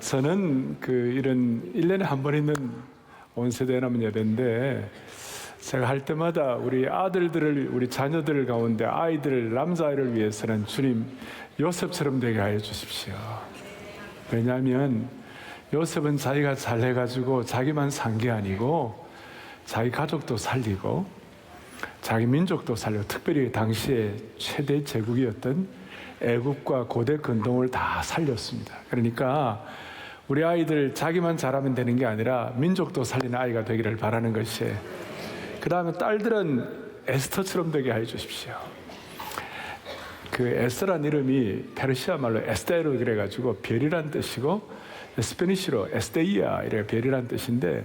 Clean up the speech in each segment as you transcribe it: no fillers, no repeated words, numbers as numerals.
저는 이런 1년에 한 번 있는 온세대 남은 예배인데, 제가 할 때마다 우리 아들들을, 우리 자녀들 가운데 아이들, 남자아이를 위해서는 주님 요셉처럼 되게 하여 주십시오. 왜냐하면 요셉은 자기가 잘해가지고 자기만 산 게 아니고 자기 가족도 살리고 자기 민족도 살리고, 특별히 당시에 최대 제국이었던 애국과 고대 근동을 다 살렸습니다. 그러니까 우리 아이들 자기만 잘하면 되는 게 아니라 민족도 살리는 아이가 되기를 바라는 것이에요. 그 다음에 딸들은 에스터처럼 되게 해 주십시오. 에스터란 이름이 페르시아 말로 에스테르 그래가지고 별이란 뜻이고, 스페니쉬로 에스테이아 이래 별이란 뜻인데,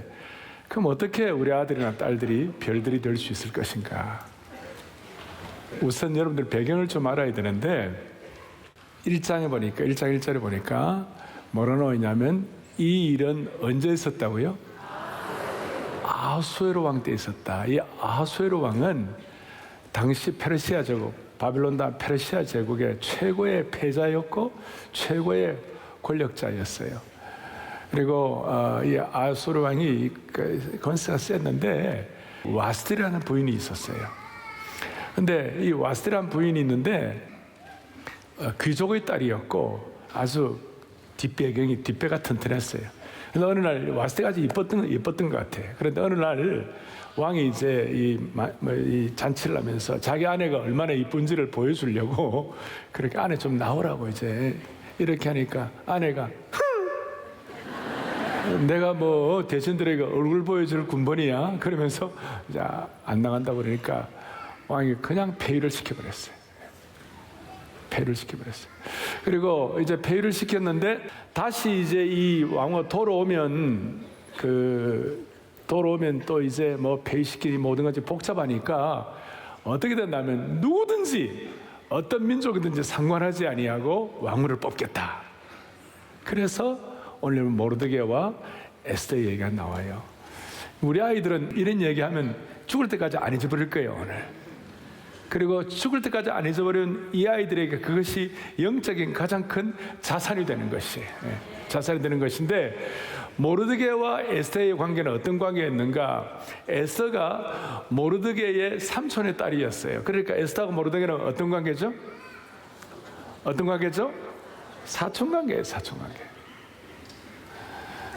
그럼 어떻게 우리 아들이나 딸들이 별들이 될 수 있을 것인가? 우선 여러분들 배경을 좀 알아야 되는데, 1장 1절에 보니까 뭐라 나오냐면, 이 일은 언제 있었다고요? 아하수에로 왕 때 있었다. 이 아하수에로 왕은 당시 페르시아 제국, 바빌론 다음 페르시아 제국의 최고의 패자였고 최고의 권력자였어요. 그리고 이 아하수에로 왕이 권세가 셌는데 와스티라는 부인이 있었어요. 근데 이 와스티라는 부인이 있는데 귀족의 딸이었고 아주 뒷배가 튼튼했어요. 그래서 어느 날 와스티가 아주 이뻤던 것 같아. 그런데 어느 날 왕이 이제 이 잔치를 하면서 자기 아내가 얼마나 이쁜지를 보여주려고 그렇게 아내 좀 나오라고 이제 이렇게 하니까 아내가 내가 뭐 대신들에게 얼굴 보여줄 군번이야? 그러면서 이제 안 나간다고 그러니까 왕이 그냥 폐위를 시켜버렸어요. 폐위를 시켜버렸어요. 그리고 이제 폐위를 시켰는데 다시 이제 이 왕후 돌아오면 또 이제 뭐 폐위시키니 모든 것이 복잡하니까 어떻게 된다면 누구든지 어떤 민족이든지 상관하지 아니하고 왕후를 뽑겠다. 그래서 오늘 모르드게와 에스더의 얘기가 나와요. 우리 아이들은 이런 얘기하면 죽을 때까지 안 잊어버릴 거예요, 오늘. 그리고 죽을 때까지 안 잊어버린 이 아이들에게 그것이 영적인 가장 큰 자산이 되는 것이, 자산이 되는 것인데, 모르드게와 에스더의 관계는 어떤 관계였는가? 에스더가 모르드게의 삼촌의 딸이었어요. 그러니까 에스더하고 모르드게는 어떤 관계죠? 어떤 관계죠? 사촌 관계예요, 사촌 관계.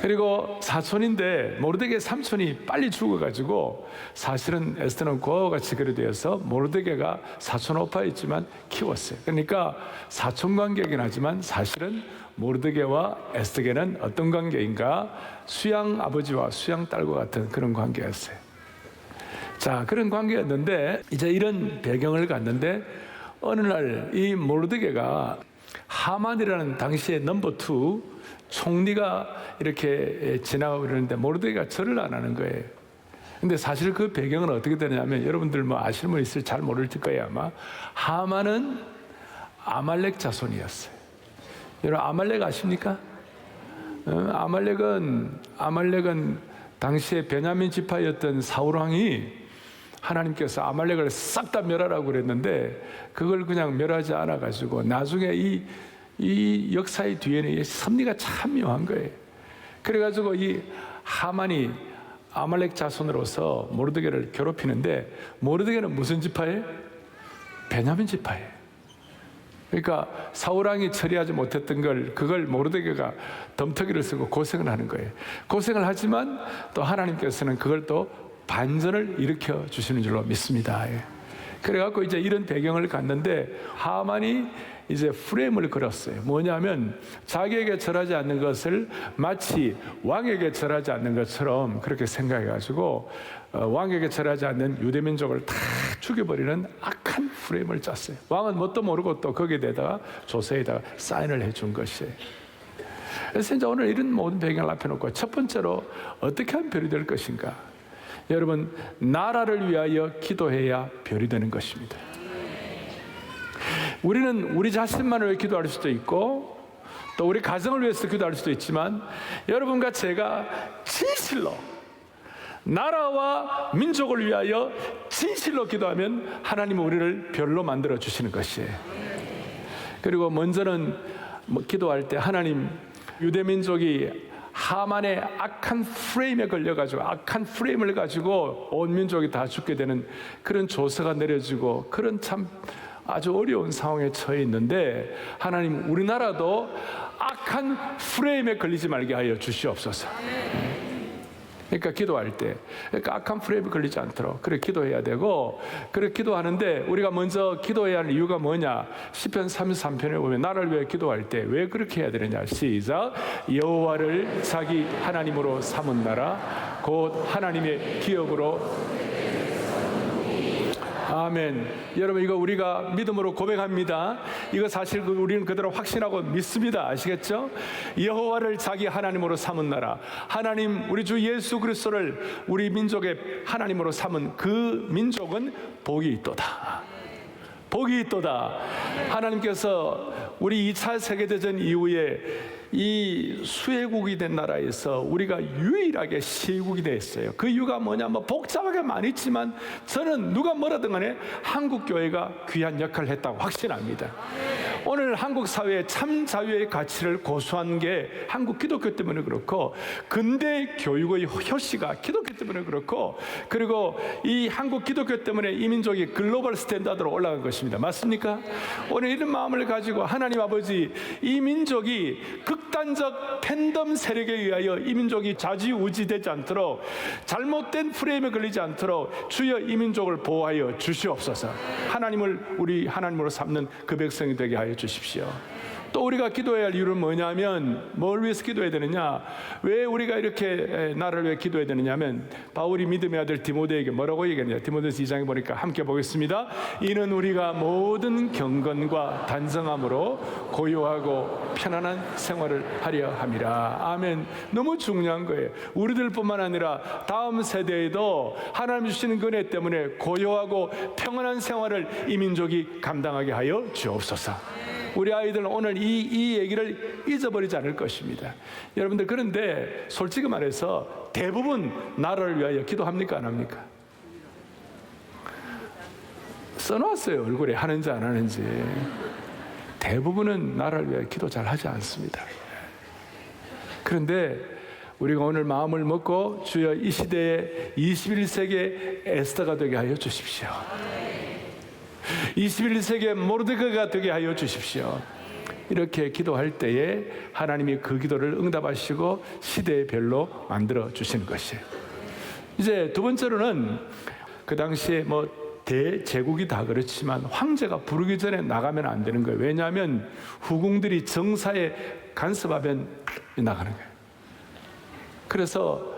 그리고 사촌인데 모르드게의 삼촌이 빨리 죽어가지고 사실은 에스더는 그와 같이 그래 되어서 모르드게가 사촌 오빠였지만 키웠어요. 그러니까 사촌 관계이긴 하지만 사실은 모르드게와 에스더게는 어떤 관계인가? 수양 아버지와 수양 딸과 같은 그런 관계였어요. 자, 그런 관계였는데 이제 이런 배경을 갖는데 어느 날 이 모르드게가 하만이라는 당시의 넘버 2 총리가 이렇게 지나가고 이러는데 모르드게가 절을 안 하는 거예요. 근데 사실 그 배경은 어떻게 되냐면, 여러분들 뭐 아시는 분 있을 잘 모를 거예요 아마. 하만은 아말렉 자손이었어요. 여러분 아말렉 아십니까? 아말렉은 당시에 베냐민 지파였던 사울 왕이 하나님께서 아말렉을 싹 다 멸하라고 그랬는데 그걸 그냥 멸하지 않아 가지고 나중에 이 역사의 뒤에는 이 섭리가 참 묘한 거예요. 그래가지고 이 하만이 아말렉 자손으로서 모르드게를 괴롭히는데, 모르드게는 무슨 지파예요? 베냐민 지파예요. 그러니까 사울왕이 처리하지 못했던 그걸 모르드게가 덤터기를 쓰고 고생을 하는 거예요. 고생을 하지만 또 하나님께서는 그걸 또 반전을 일으켜 주시는 줄로 믿습니다. 그래갖고 이제 이런 배경을 갖는데, 하만이 이제 프레임을 걸었어요. 뭐냐면 자기에게 절하지 않는 것을 마치 왕에게 절하지 않는 것처럼 그렇게 생각해가지고 왕에게 절하지 않는 유대민족을 다 죽여버리는 악한 프레임을 짰어요. 왕은 뭣도 모르고 또 거기에 대다가 조서에다가 사인을 해준 것이에요. 그래서 이제 오늘 이런 모든 배경을 앞에 놓고 첫 번째로 어떻게 하면 별이 될 것인가? 여러분, 나라를 위하여 기도해야 별이 되는 것입니다. 우리는 우리 자신만을 위해 기도할 수도 있고 또 우리 가정을 위해서 기도할 수도 있지만, 여러분과 제가 진실로 나라와 민족을 위하여 진실로 기도하면 하나님은 우리를 별로 만들어 주시는 것이에요. 그리고 먼저는 기도할 때 하나님, 유대 민족이 하만의 악한 프레임에 걸려가지고 악한 프레임을 가지고 온 민족이 다 죽게 되는 그런 조서가 내려지고 그런 참 아주 어려운 상황에 처해 있는데, 하나님 우리나라도 악한 프레임에 걸리지 말게 하여 주시옵소서. 그러니까 기도할 때 그러니까 악한 프레임에 걸리지 않도록 그렇게 기도해야 되고, 그렇게 기도하는데 우리가 먼저 기도해야 하는 이유가 뭐냐? 시편 33편에 보면 나를 위해 기도할 때 왜 그렇게 해야 되느냐? 시작. 여호와를 자기 하나님으로 삼은 나라 곧 하나님의 기업으로. 아멘. 여러분, 이거 우리가 믿음으로 고백합니다. 이거 사실 우리는 그대로 확신하고 믿습니다. 아시겠죠? 여호와를 자기 하나님으로 삼은 나라, 하나님 우리 주 예수 그리스도를 우리 민족의 하나님으로 삼은 그 민족은 복이 있도다. 복이 있도다. 하나님께서 우리 2차 세계대전 이후에 이 수혜국이 된 나라에서 우리가 유일하게 시국이 됐어요. 그 이유가 뭐냐? 뭐 복잡하게 많이 있지만 저는 누가 뭐라든 간에 한국 교회가 귀한 역할을 했다고 확신합니다. 오늘 한국 사회의 참 자유의 가치를 고수한 게 한국 기독교 때문에 그렇고, 근대 교육의 효시가 기독교 때문에 그렇고, 그리고 이 한국 기독교 때문에 이 민족이 글로벌 스탠다드로 올라간 것입니다. 맞습니까? 오늘 이런 마음을 가지고 하나님 아버지, 이 민족이 극단적 팬덤 세력에 의하여 이 민족이 좌지우지되지 않도록, 잘못된 프레임에 걸리지 않도록 주여 이 민족을 보호하여 주시옵소서. 하나님을 우리 하나님으로 삼는 그 백성이 되게 하여 주십시오. 또 우리가 기도해야 할 이유는 뭐냐면, 뭘 위해서 기도해야 되느냐? 왜 우리가 이렇게 나라를 위해 기도해야 되느냐 하면, 바울이 믿음의 아들 디모데에게 뭐라고 얘기하느냐? 디모데서 2장에 보니까 함께 보겠습니다. 이는 우리가 모든 경건과 단정함으로 고요하고 편안한 생활을 하려 함이라. 아멘. 너무 중요한 거예요. 우리들뿐만 아니라 다음 세대에도 하나님 주시는 은혜 때문에 고요하고 평안한 생활을 이 민족이 감당하게 하여 주옵소서. 우리 아이들은 오늘 이 얘기를 잊어버리지 않을 것입니다. 여러분들, 그런데 솔직히 말해서 대부분 나라를 위하여 기도합니까? 안 합니까? 써놨어요, 얼굴에. 하는지 안 하는지. 대부분은 나라를 위하여 기도 잘 하지 않습니다. 그런데 우리가 오늘 마음을 먹고 주여 이 시대의 21세기의 에스더가 되게 하여 주십시오. 21세기의 모르드카이가 되게 하여 주십시오. 이렇게 기도할 때에 하나님이 그 기도를 응답하시고 시대의 별로 만들어 주시는 것이에요. 이제 두 번째로는, 그 당시에 뭐 대제국이 다 그렇지만 황제가 부르기 전에 나가면 안 되는 거예요. 왜냐하면 후궁들이 정사에 간섭하면 나가는 거예요. 그래서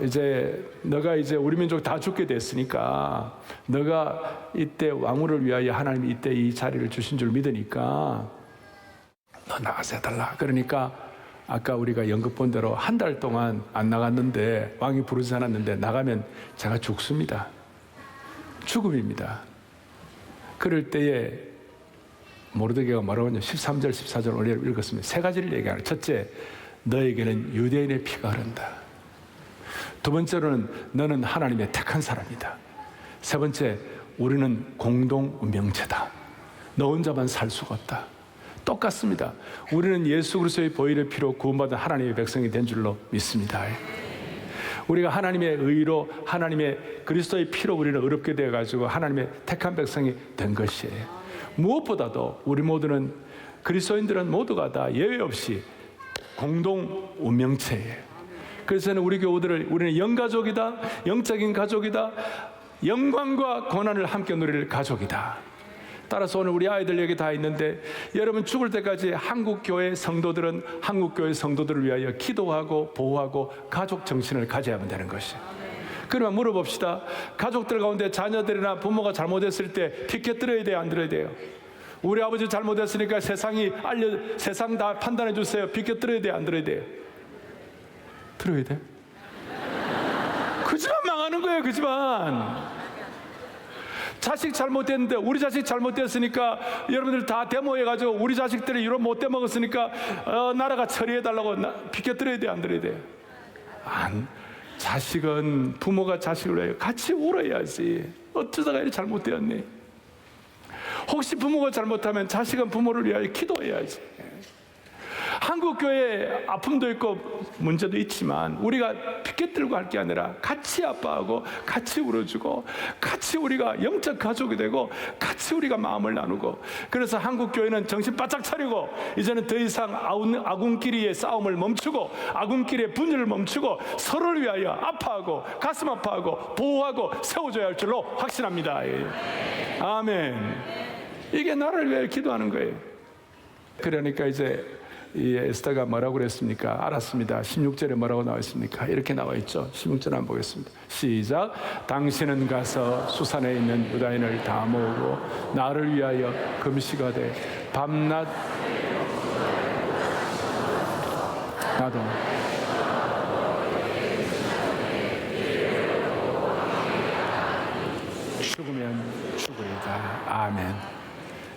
이제 너가 이제 우리 민족 다 죽게 됐으니까 너가 이때 왕후를 위하여 하나님이 이때 이 자리를 주신 줄 믿으니까 너 나가서 해달라. 그러니까 아까 우리가 연극 본 대로 한 달 동안 안 나갔는데, 왕이 부르지 않았는데 나가면 제가 죽습니다. 죽음입니다. 그럴 때에 모르드게가 뭐라고 하냐? 13절 14절 오늘 읽었습니다. 세 가지를 얘기하는. 첫째, 너에게는 유대인의 피가 흐른다. 두 번째로는 너는 하나님의 택한 사람이다. 세 번째, 우리는 공동 운명체다. 너 혼자만 살 수가 없다. 똑같습니다. 우리는 예수 그리스도의 보혈의 피로 구원받은 하나님의 백성이 된 줄로 믿습니다. 우리가 하나님의 의로, 하나님의 그리스도의 피로 우리는 의롭게 되어가지고 하나님의 택한 백성이 된 것이에요. 무엇보다도 우리 모두는, 그리스도인들은 모두가 다 예외 없이 공동 운명체예요. 그래서 우리 교우들을 우리는 영가족이다, 영적인 가족이다, 영광과 고난을 함께 누릴 가족이다. 따라서 오늘 우리 아이들 얘기 다 있는데, 여러분 죽을 때까지 한국교회 성도들은 한국교회 성도들을 위하여 기도하고 보호하고 가족 정신을 가져야만 되는 것이에요. 그러면 물어봅시다. 가족들 가운데 자녀들이나 부모가 잘못했을 때 피켓 들어야 돼요, 안 들어야 돼요? 우리 아버지 잘못했으니까 세상 다 판단해 주세요. 피켓 들어야 돼요, 안 들어야 돼요? 들어야 돼? 그 집안 망하는 거예요, 그 집안. 자식 잘못됐는데, 우리 자식 잘못됐으니까 여러분들 다 데모해가지고 우리 자식들이 이런 못돼 먹었으니까 나라가 처리해달라고 피켓 들어야 돼, 안 들어야 돼? 안. 자식은 부모가 자식을 위하여 같이 울어야지. 어쩌다가 이렇게 잘못되었니? 혹시 부모가 잘못하면 자식은 부모를 위하여 기도해야지. 한국 교회에 아픔도 있고 문제도 있지만 우리가 피켓 들고 할 게 아니라 같이 아파하고 같이 울어주고 같이 우리가 영적 가족이 되고 같이 우리가 마음을 나누고, 그래서 한국 교회는 정신 바짝 차리고 이제는 더 이상 아군끼리의 싸움을 멈추고 아군끼리의 분열을 멈추고 서로를 위하여 아파하고 가슴 아파하고 보호하고 세워줘야 할 줄로 확신합니다. 아멘. 이게 나를 위해 기도하는 거예요. 그러니까 이제 이 에스더가 뭐라고 그랬습니까? 알았습니다. 16절에 뭐라고 나와 있습니까? 이렇게 나와 있죠. 16절 한번 보겠습니다. 시작. 당신은 가서 수산에 있는 유다인을 다 모으고 나를 위하여 금식하되 밤낮 나도 죽으면 죽으리다. 아멘.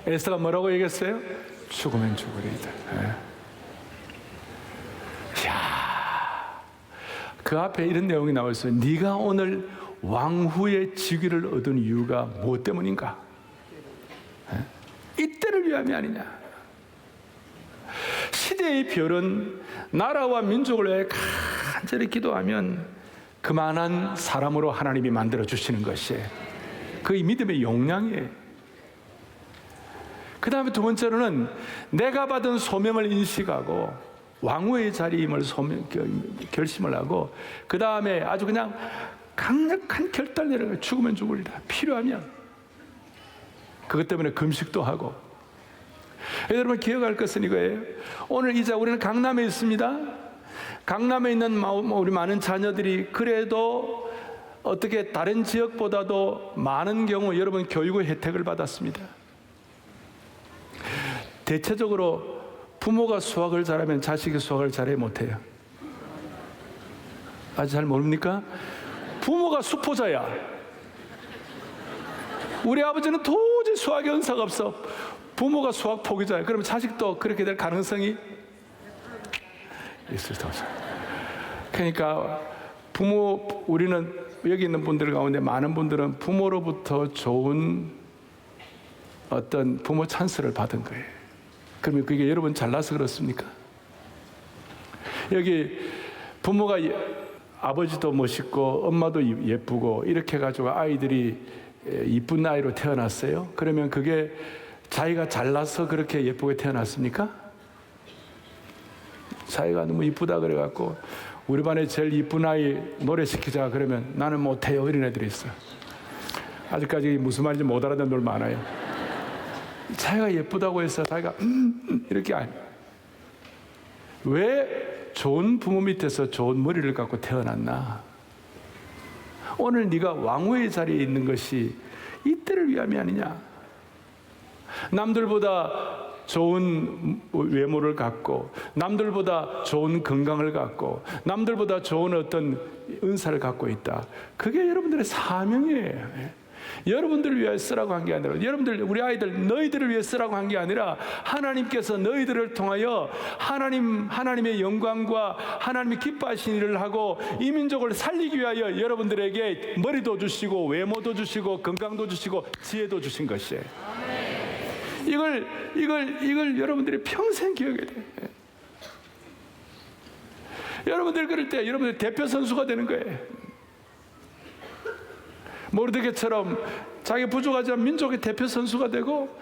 에스더가 뭐라고 얘기했어요? 죽으면 죽으리다. 그 앞에 이런 내용이 나와 있어요. 네가 오늘 왕후의 직위를 얻은 이유가 무엇 때문인가? 이때를 위함이 아니냐? 시대의 별은 나라와 민족을 위해 간절히 기도하면 그만한 사람으로 하나님이 만들어 주시는 것이 그의 믿음의 용량이에요. 그 다음에 두 번째로는 내가 받은 소명을 인식하고 왕후의 자리임을 결심을 하고, 그 다음에 아주 그냥 강력한 결단을 내려가 죽으면 죽으리라. 필요하면 그것 때문에 금식도 하고. 여러분 기억할 것은 이거예요. 오늘 이제 우리는 강남에 있습니다. 강남에 있는 우리 많은 자녀들이 그래도 어떻게 다른 지역보다도 많은 경우 여러분 교육의 혜택을 받았습니다. 대체적으로 부모가 수학을 잘하면 자식이 수학을 잘해 못해요. 아직 잘 모릅니까? 부모가 수포자야. 우리 아버지는 도저히 수학에 은사가 없어. 부모가 수학 포기자야. 그러면 자식도 그렇게 될 가능성이 있을 수 없어요. 그러니까 우리는 여기 있는 분들 가운데 많은 분들은 부모로부터 좋은 어떤 부모 찬스를 받은 거예요. 그러면 그게 여러분 잘나서 그렇습니까? 여기 부모가 아버지도 멋있고 엄마도 예쁘고 이렇게 해가지고 아이들이 이쁜 아이로 태어났어요. 그러면 그게 자기가 잘나서 그렇게 예쁘게 태어났습니까? 자기가 너무 이쁘다 그래갖고 우리 반에 제일 이쁜 아이 노래 시키자 그러면 나는 못해요 이런 애들이 있어요. 아직까지 무슨 말인지 못 알아듣는 놈 많아요. 자기가 예쁘다고 해서 자기가 이렇게 왜 좋은 부모 밑에서 좋은 머리를 갖고 태어났나? 오늘 네가 왕후의 자리에 있는 것이 이때를 위함이 아니냐? 남들보다 좋은 외모를 갖고 남들보다 좋은 건강을 갖고 남들보다 좋은 어떤 은사를 갖고 있다. 그게 여러분들의 사명이에요. 여러분들을 위해 쓰라고 한 게 아니라 우리 아이들 너희들을 위해 쓰라고 한 게 아니라 하나님께서 너희들을 통하여 하나님의 영광과 하나님이 기뻐하신 일을 하고 이 민족을 살리기 위하여 여러분들에게 머리도 주시고 외모도 주시고 건강도 주시고 지혜도 주신 것이에요. 이걸 여러분들이 평생 기억해야 돼요. 여러분들 그럴 때 여러분들 대표 선수가 되는 거예요. 모르드게처럼 자기 부족하지만 민족의 대표 선수가 되고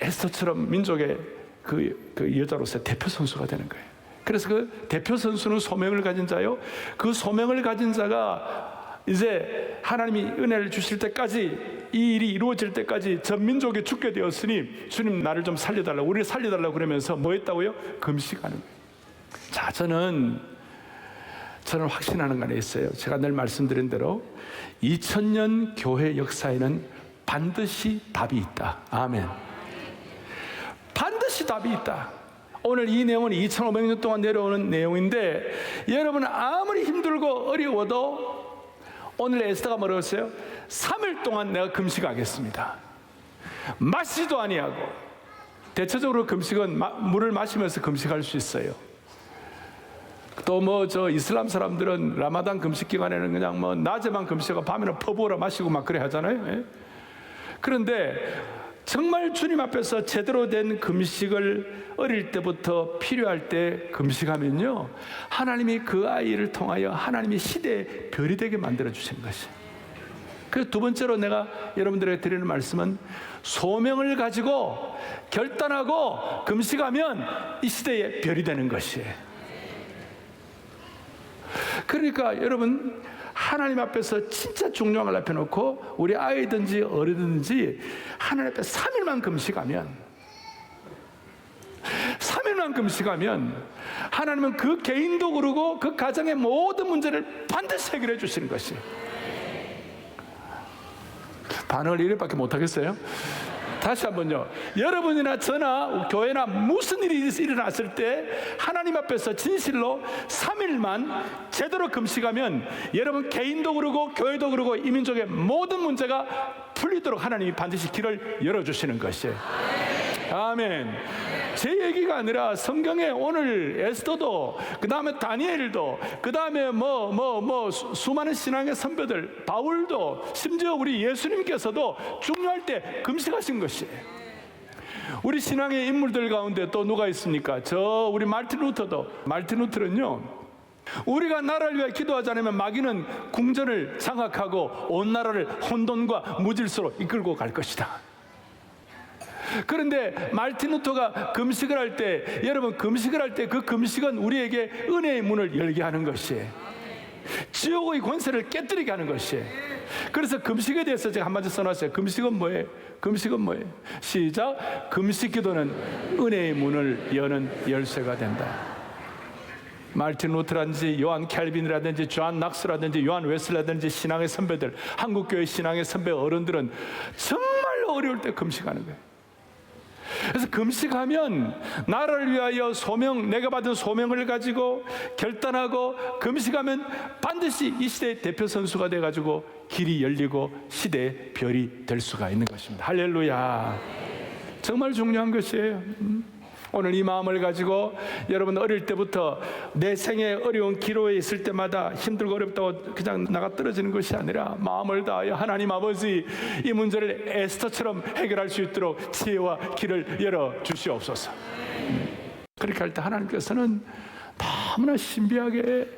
에스더처럼 민족의 그 여자로서의 대표 선수가 되는 거예요. 그래서 그 대표 선수는 소명을 가진 자요. 그 소명을 가진 자가 이제 하나님이 은혜를 주실 때까지 이 일이 이루어질 때까지 전 민족이 죽게 되었으니 주님 나를 좀 살려달라고 우리를 살려달라고 그러면서 뭐 했다고요? 금식하는 거예요. 자, 저는 확신하는 거 하나 있어요. 제가 늘 말씀드린 대로 2000년 교회 역사에는 반드시 답이 있다. 아멘. 반드시 답이 있다. 오늘 이 내용은 2500년 동안 내려오는 내용인데 여러분 아무리 힘들고 어려워도 오늘 에스더가 뭐라고 했어요? 3일 동안 내가 금식하겠습니다. 마시지도 아니하고. 대체적으로 금식은 물을 마시면서 금식할 수 있어요. 또 이슬람 사람들은 라마단 금식 기간에는 그냥 낮에만 금식하고 밤에는 퍼부어라 마시고 막 그래 하잖아요. 그런데 정말 주님 앞에서 제대로 된 금식을 어릴 때부터 필요할 때 금식하면요, 하나님이 그 아이를 통하여 하나님이 시대의 별이 되게 만들어 주시는 것이에요. 그래서 두 번째로 내가 여러분들에게 드리는 말씀은, 소명을 가지고 결단하고 금식하면 이 시대의 별이 되는 것이에요. 그러니까 여러분, 하나님 앞에서 진짜 중요한 걸 앞에 놓고 우리 아이든지 어리든지 하나님 앞에 3일만 금식하면, 3일만 금식하면 하나님은 그 개인도 그러고 그 가정의 모든 문제를 반드시 해결해 주시는 것이에요. 반응을 이래밖에 못하겠어요? 다시 한번요. 여러분이나 저나 교회나 무슨 일이 일어났을 때 하나님 앞에서 진실로 3일만 제대로 금식하면 여러분 개인도 그러고 교회도 그러고 이 민족의 모든 문제가 풀리도록 하나님이 반드시 길을 열어주시는 것이에요. 아멘. 제 얘기가 아니라 성경에 오늘 에스더도, 그 다음에 다니엘도, 그 다음에 수많은 신앙의 선배들, 바울도, 심지어 우리 예수님께서도 중요할 때 금식하신 것이에요. 우리 신앙의 인물들 가운데 또 누가 있습니까? 우리 마르틴 루터는요, 우리가 나라를 위해 기도하지 않으면 마귀는 궁전을 장악하고 온 나라를 혼돈과 무질서로 이끌고 갈 것이다. 그런데 마르틴 루터가 금식을 할 때, 여러분, 금식을 할 때 그 금식은 우리에게 은혜의 문을 열게 하는 것이에요. 지옥의 권세를 깨뜨리게 하는 것이에요. 그래서 금식에 대해서 제가 한마디 써놨어요. 금식은 뭐예요? 금식은 뭐예요? 시작. 금식 기도는 은혜의 문을 여는 열쇠가 된다. 마르틴 루터라든지 요한 캘빈이라든지 존 낙스라든지 요한 웨슬리라든지 신앙의 선배들, 한국교회 신앙의 선배 어른들은 정말 어려울 때 금식하는 거예요. 그래서 금식하면 나라를 위하여 내가 받은 소명을 가지고 결단하고 금식하면 반드시 이 시대의 대표 선수가 돼가지고 길이 열리고 시대의 별이 될 수가 있는 것입니다. 할렐루야. 정말 중요한 것이에요. 오늘 이 마음을 가지고 여러분, 어릴 때부터 내 생에 어려운 기로에 있을 때마다 힘들고 어렵다고 그냥 나가 떨어지는 것이 아니라 마음을 다하여 하나님 아버지, 이 문제를 에스더처럼 해결할 수 있도록 지혜와 길을 열어 주시옵소서. 그렇게 할 때 하나님께서는 너무나 신비하게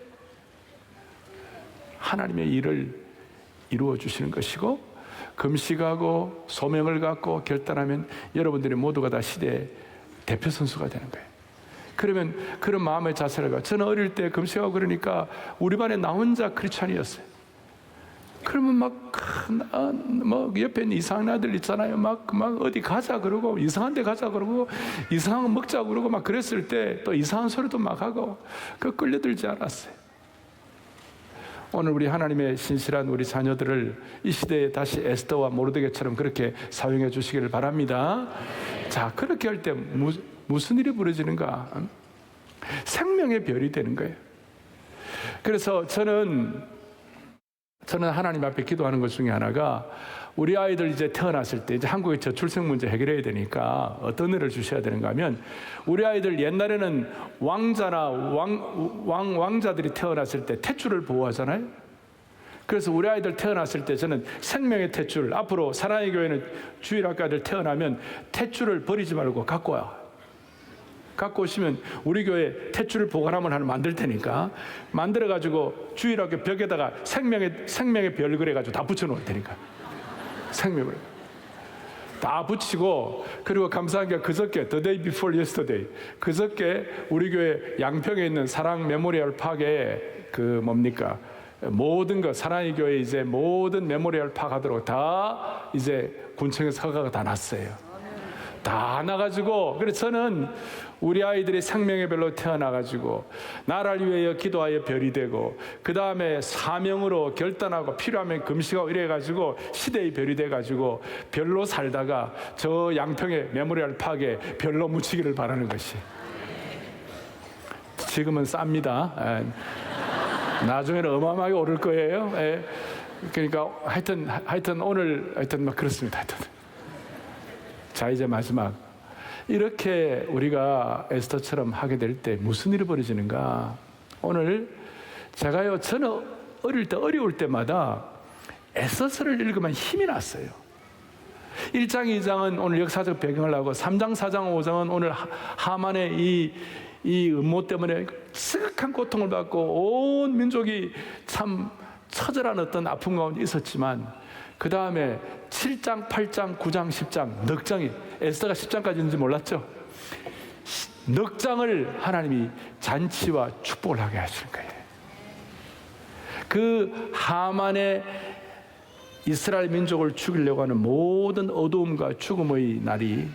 하나님의 일을 이루어 주시는 것이고, 금식하고 소명을 갖고 결단하면 여러분들이 모두가 다 시대의 대표 선수가 되는 거예요. 그러면 그런 마음의 자세를 가지고, 저는 어릴 때 금식하고 그러니까 우리 반에 나 혼자 크리스찬이었어요. 그러면 옆에 있는 이상한 아들 있잖아요. 막 어디 가자 그러고, 이상한 데 가자 그러고, 이상한 거 먹자 그러고 막 그랬을 때 또 이상한 소리도 막 하고, 끌려들지 않았어요. 오늘 우리 하나님의 신실한 우리 자녀들을 이 시대에 다시 에스더와 모르드게처럼 그렇게 사용해 주시기를 바랍니다. 자, 그렇게 할 때 무슨 일이 벌어지는가? 생명의 별이 되는 거예요. 그래서 저는 하나님 앞에 기도하는 것 중에 하나가, 우리 아이들 이제 태어났을 때, 이제 한국의 저출생 문제 해결해야 되니까 어떤 일을 주셔야 되는가 하면, 우리 아이들 옛날에는 왕자나 왕자들이 태어났을 때 탯줄을 보호하잖아요. 그래서 우리 아이들 태어났을 때 저는 생명의 탯줄, 앞으로 사랑의 교회는 주일학교 아이들 태어나면 탯줄을 버리지 말고 갖고 와. 갖고 오시면 우리 교회 탯줄을 보관함을 하나 만들 테니까, 만들어가지고 주일학교 벽에다가 생명의 별 그래가지고 다 붙여놓을 테니까. 생명을 다 붙이고, 그리고 감사한 게 그저께 The day before yesterday, 그저께 우리 교회 양평에 있는 사랑 메모리얼 파크에 모든 거 사랑의 교회 이제 모든 메모리얼 파크 하도록 다 이제 군청에서 허가가 다 났어요. 다 나가지고, 그래서 저는 우리 아이들이 생명의 별로 태어나가지고 나라를 위하여 기도하여 별이 되고, 그 다음에 사명으로 결단하고 필요하면 금식하고 이래가지고 시대의 별이 돼가지고 별로 살다가 저 양평의 메모리얼 파크에 별로 묻히기를 바라는 것이. 지금은 쌉니다. 나중에는 어마어마하게 오를 거예요. 그러니까 하여튼 오늘 막 그렇습니다. 하여튼. 자, 이제 마지막. 이렇게 우리가 에스더처럼 하게 될 때 무슨 일이 벌어지는가? 오늘 저는 어릴 때 어려울 때마다 에스더서를 읽으면 힘이 났어요. 1장, 2장은 오늘 역사적 배경을 하고 3장, 4장, 5장은 오늘 하만의 이 음모 때문에 심각한 고통을 받고 온 민족이 참 처절한 어떤 아픔 가운데 있었지만 그 다음에 7장, 8장, 9장, 10장 넉 장이 에스더가 10장까지 있는지 몰랐죠? 넉 장을 하나님이 잔치와 축복을 하게 하시는 거예요. 그 하만의 이스라엘 민족을 죽이려고 하는 모든 어두움과 죽음의 날이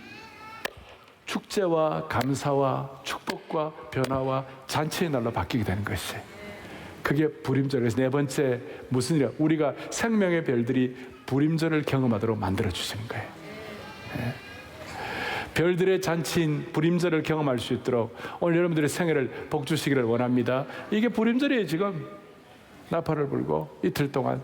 축제와 감사와 축복과 변화와 잔치의 날로 바뀌게 되는 것이, 그게 불임절에서 네 번째 무슨 일이야? 우리가 생명의 별들이 불임절을 경험하도록 만들어 주시는 거예요. 네. 별들의 잔치인 불임절을 경험할 수 있도록 오늘 여러분들의 생애를 복 주시기를 원합니다. 이게 불임절이에요. 지금 나팔을 불고 이틀 동안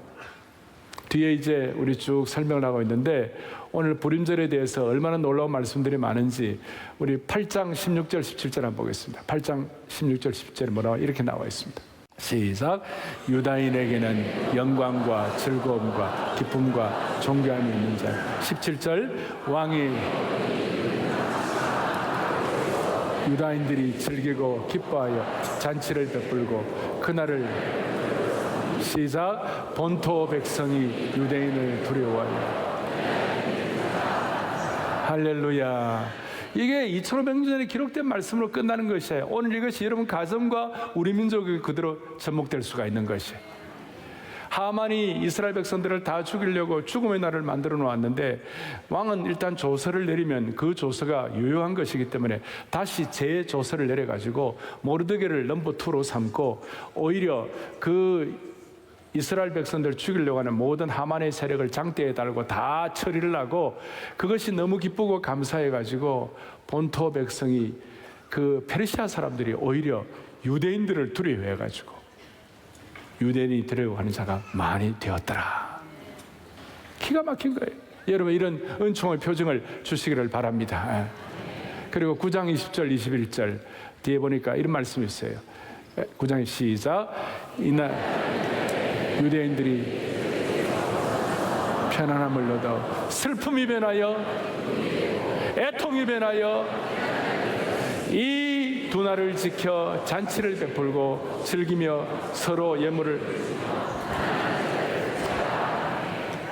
뒤에 이제 우리 쭉 설명을 하고 있는데, 오늘 불임절에 대해서 얼마나 놀라운 말씀들이 많은지 우리 8장 16절 17절 한번 보겠습니다. 8장 16절 17절에 뭐라고 이렇게 나와 있습니다. 시작. 유다인에게는 영광과 즐거움과 기쁨과 존귀함이 있는 자. 17절. 왕이 유다인들이 즐기고 기뻐하여 잔치를 베풀고 그날을 시작. 본토 백성이 유대인을 두려워하여. 할렐루야. 이게 2500년 전에 기록된 말씀으로 끝나는 것이에요. 오늘 이것이 여러분 가정과 우리 민족이 그대로 접목될 수가 있는 것이에요. 하만이 이스라엘 백성들을 다 죽이려고 죽음의 날을 만들어 놓았는데, 왕은 일단 조서를 내리면 그 조서가 유효한 것이기 때문에 다시 재조서를 내려가지고 모르드게를 넘버 2로 삼고, 오히려 그 이스라엘 백성들을 죽이려고 하는 모든 하만의 세력을 장대에 달고 다 처리를 하고, 그것이 너무 기쁘고 감사해가지고 본토 백성이, 그 페르시아 사람들이 오히려 유대인들을 두려워해가지고 유대인이 되려고 하는 자가 많이 되었더라. 기가 막힌 거예요. 여러분, 이런 은총의 표징을 주시기를 바랍니다. 그리고 9장 20절 21절 뒤에 보니까 이런 말씀이 있어요. 9장 시작. 이날 유대인들이 편안함을 얻어 슬픔이 변하여 애통이 변하여 이 두 날을 지켜 잔치를 베풀고 즐기며 서로 예물을.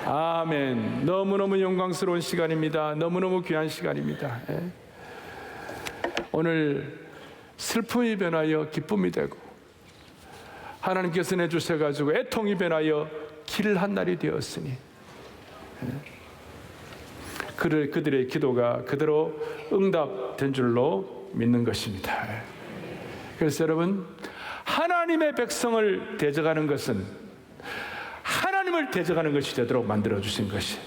아멘. 너무너무 영광스러운 시간입니다. 너무너무 귀한 시간입니다. 오늘 슬픔이 변하여 기쁨이 되고, 하나님께서 내주셔가지고 애통이 변하여 길을 한 날이 되었으니 그들의 기도가 그대로 응답된 줄로 믿는 것입니다. 그래서 여러분, 하나님의 백성을 대적하는 것은 하나님을 대적하는 것이 되도록 만들어주신 것이,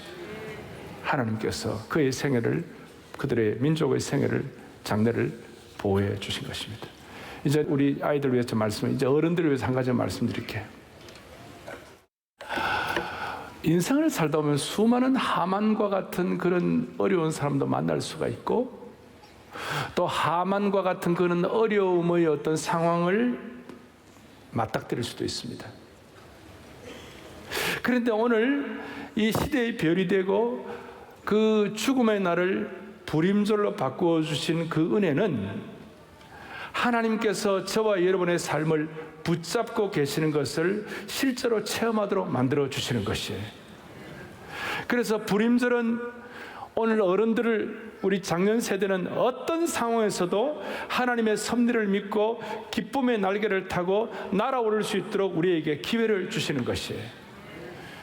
하나님께서 그의 생애를, 그들의 민족의 생애를, 장래를 보호해 주신 것입니다. 이제 우리 아이들 위해서 말씀을, 이제 어른들을 위해서 한 가지 말씀드릴게요. 인생을 살다 보면 수많은 하만과 같은 그런 어려운 사람도 만날 수가 있고, 또 하만과 같은 그런 어려움의 어떤 상황을 맞닥뜨릴 수도 있습니다. 그런데 오늘 이 시대의 별이 되고 그 죽음의 날을 불임절로 바꾸어 주신 그 은혜는 하나님께서 저와 여러분의 삶을 붙잡고 계시는 것을 실제로 체험하도록 만들어 주시는 것이에요. 그래서 불임절은 오늘 어른들을, 우리 장년 세대는 어떤 상황에서도 하나님의 섭리를 믿고 기쁨의 날개를 타고 날아오를 수 있도록 우리에게 기회를 주시는 것이에요.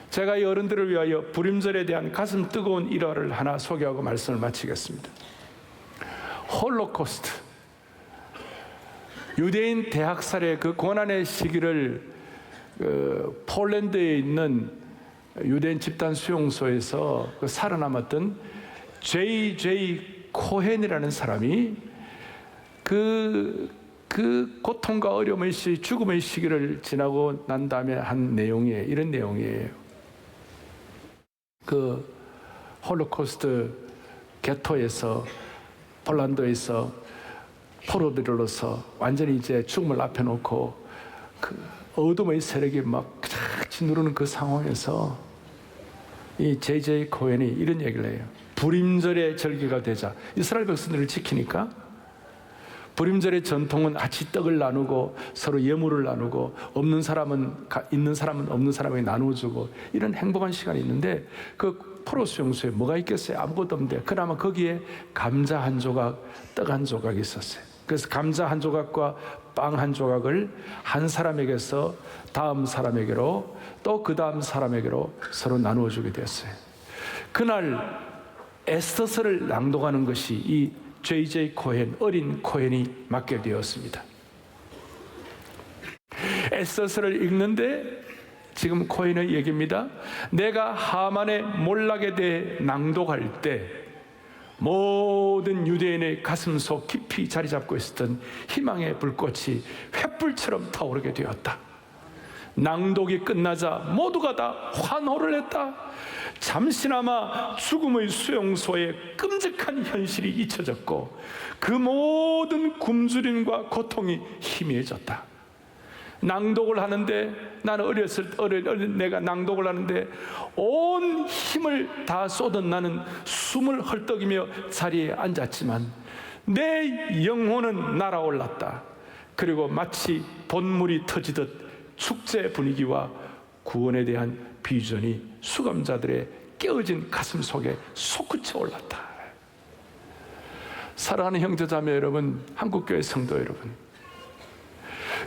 제가 이 어른들을 위하여 불임절에 대한 가슴 뜨거운 일화를 하나 소개하고 말씀을 마치겠습니다. 홀로코스트, 유대인 대학살의 그 고난의 시기를 폴란드에 있는 유대인 집단 수용소에서 살아남았던 J.J. 코헨이라는 사람이 그 고통과 어려움의 죽음의 시기를 지나고 난 다음에 한 내용이에요. 이런 내용이에요. 그 홀로코스트 게토에서, 폴란드에서 포로들로서 완전히 이제 죽음을 앞에 놓고 그 어둠의 세력이 막 짓누르는 그 상황에서 이 J.J. 코헨이 이런 얘기를 해요. 불임절의 절기가 되자 이스라엘 백성들을 지키니까 불임절의 전통은 같이 떡을 나누고 서로 예물을 나누고 있는 사람은 없는 사람에게 나눠주고 이런 행복한 시간이 있는데 그 포로 수용소에 뭐가 있겠어요? 아무것도 없는데 그나마 거기에 감자 한 조각, 떡 한 조각이 있었어요. 그래서 감자 한 조각과 빵 한 조각을 한 사람에게서 다음 사람에게로 또 그 다음 사람에게로 서로 나누어 주게 됐어요. 그날 에스더서를 낭독하는 것이 이 J.J. 코헨, 어린 코헨이 맡게 되었습니다. 에스더서를 읽는데 지금 코헨의 얘기입니다. 내가 하만의 몰락에 대해 낭독할 때 모든 유대인의 가슴속 깊이 자리 잡고 있었던 희망의 불꽃이 횃불처럼 타오르게 되었다. 낭독이 끝나자 모두가 다 환호를 했다. 잠시나마 죽음의 수용소의 끔찍한 현실이 잊혀졌고 그 모든 굶주림과 고통이 희미해졌다. 낭독을 하는데 나는 내가 낭독을 하는데 온 힘을 다 쏟은 나는 숨을 헐떡이며 자리에 앉았지만 내 영혼은 날아올랐다. 그리고 마치 본물이 터지듯 축제 분위기와 구원에 대한 비전이 수감자들의 깨어진 가슴 속에 솟구쳐 올랐다. 사랑하는 형제자매 여러분, 한국교회 성도 여러분,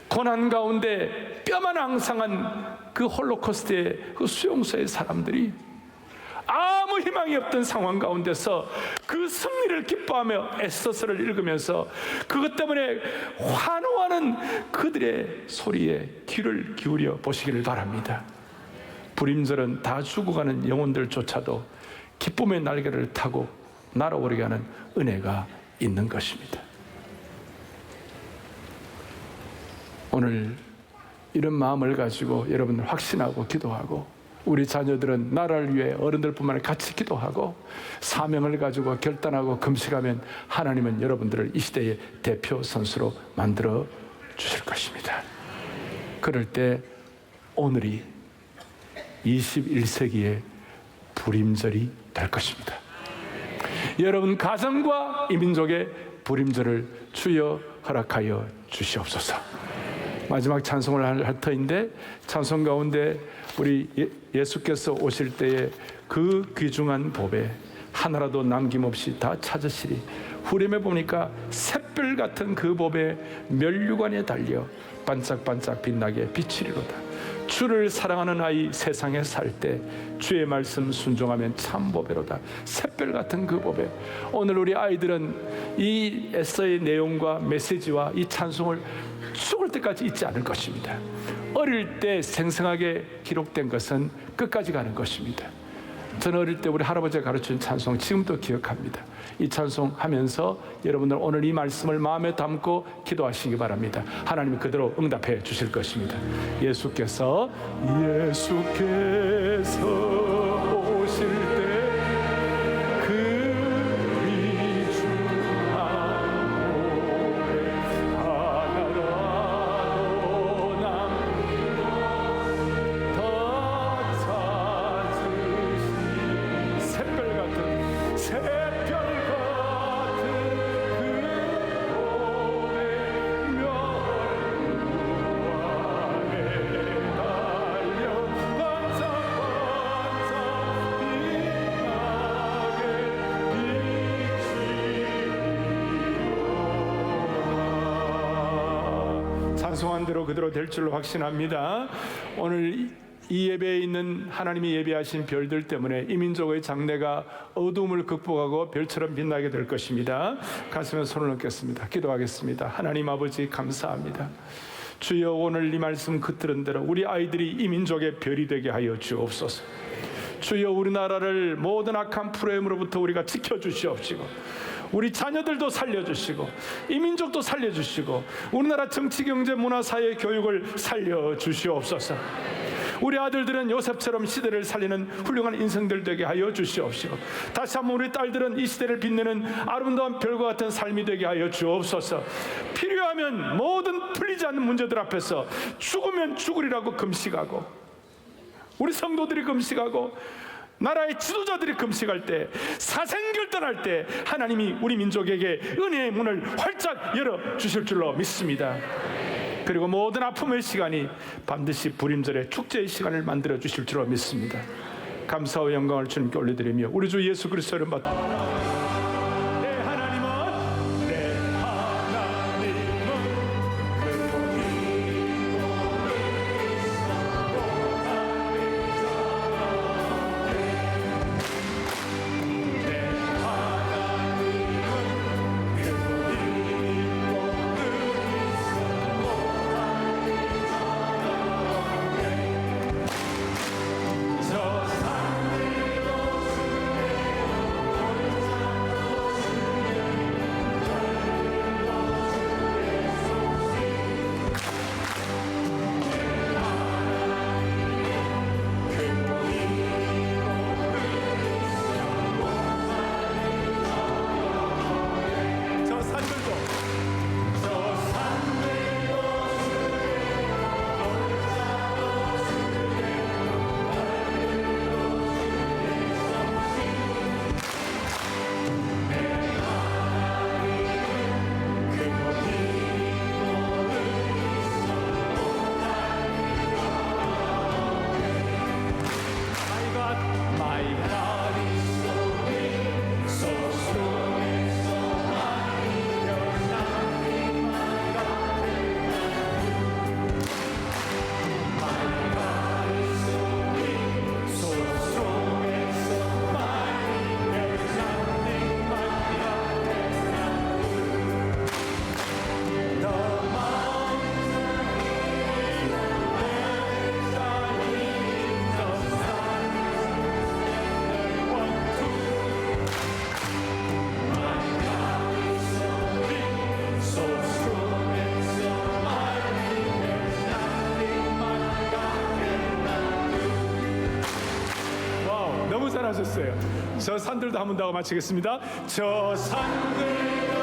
고난 가운데 뼈만 앙상한 그 홀로코스트의 그 수용소의 사람들이 아무 희망이 없던 상황 가운데서 그 승리를 기뻐하며 에스더서를 읽으면서 그것 때문에 환호하는 그들의 소리에 귀를 기울여 보시기를 바랍니다. 불임절은 다 죽어가는 영혼들조차도 기쁨의 날개를 타고 날아오르게 하는 은혜가 있는 것입니다. 오늘 이런 마음을 가지고 여러분들 확신하고 기도하고 우리 자녀들은 나라를 위해 어른들뿐만 아니라 같이 기도하고 사명을 가지고 결단하고 금식하면 하나님은 여러분들을 이 시대의 대표 선수로 만들어 주실 것입니다. 그럴 때 오늘이 21세기의 불임절이 될 것입니다. 여러분 가정과 이 민족의 불임절을 주여 허락하여 주시옵소서. 마지막 찬송을 할 터인데 찬송 가운데 우리 예수께서 오실 때에 그 귀중한 보배 하나라도 남김없이 다 찾으시리. 후렴에 보니까 샛별 같은 그 보배 면류관에 달려 반짝반짝 빛나게 비치리로다. 주를 사랑하는 아이 세상에 살 때 주의 말씀 순종하면 참 보배로다. 샛별 같은 그 보배. 오늘 우리 아이들은 이 에서의 내용과 메시지와 이 찬송을 죽을 때까지 잊지 않을 것입니다. 어릴 때 생생하게 기록된 것은 끝까지 가는 것입니다. 저는 어릴 때 우리 할아버지가 가르친 찬송 지금도 기억합니다. 이 찬송 하면서 여러분들 오늘 이 말씀을 마음에 담고 기도하시기 바랍니다. 하나님이 그대로 응답해 주실 것입니다. 예수께서 오실 때 찬송한 대로 그대로 될 줄로 확신합니다. 오늘 이 예배에 있는 하나님이 예배하신 별들 때문에 이 민족의 장래가 어두움을 극복하고 별처럼 빛나게 될 것입니다. 가슴에 손을 얹겠습니다. 기도하겠습니다. 하나님 아버지 감사합니다. 주여 오늘 이 말씀 깃들은 대로 우리 아이들이 이 민족의 별이 되게 하여 주옵소서. 주여 우리나라를 모든 악한 프로그램으로부터 우리가 지켜주시옵시고 우리 자녀들도 살려주시고 이 민족도 살려주시고 우리나라 정치, 경제, 문화, 사회, 교육을 살려주시옵소서. 우리 아들들은 요셉처럼 시대를 살리는 훌륭한 인생들 되게 하여 주시옵시고 다시 한번 우리 딸들은 이 시대를 빛내는 아름다운 별과 같은 삶이 되게 하여 주옵소서. 필요하면 모든 풀리지 않는 문제들 앞에서 죽으면 죽으리라고 금식하고 우리 성도들이 금식하고 나라의 지도자들이 금식할 때, 사생결단할 때 하나님이 우리 민족에게 은혜의 문을 활짝 열어주실 줄로 믿습니다. 그리고 모든 아픔의 시간이 반드시 불임절의 축제의 시간을 만들어 주실 줄로 믿습니다. 감사와 영광을 주님께 올려드리며 우리 주 예수 그리스도를 받 잘하셨어요. 저 산들도 한 번 더 마치겠습니다. 저 산들도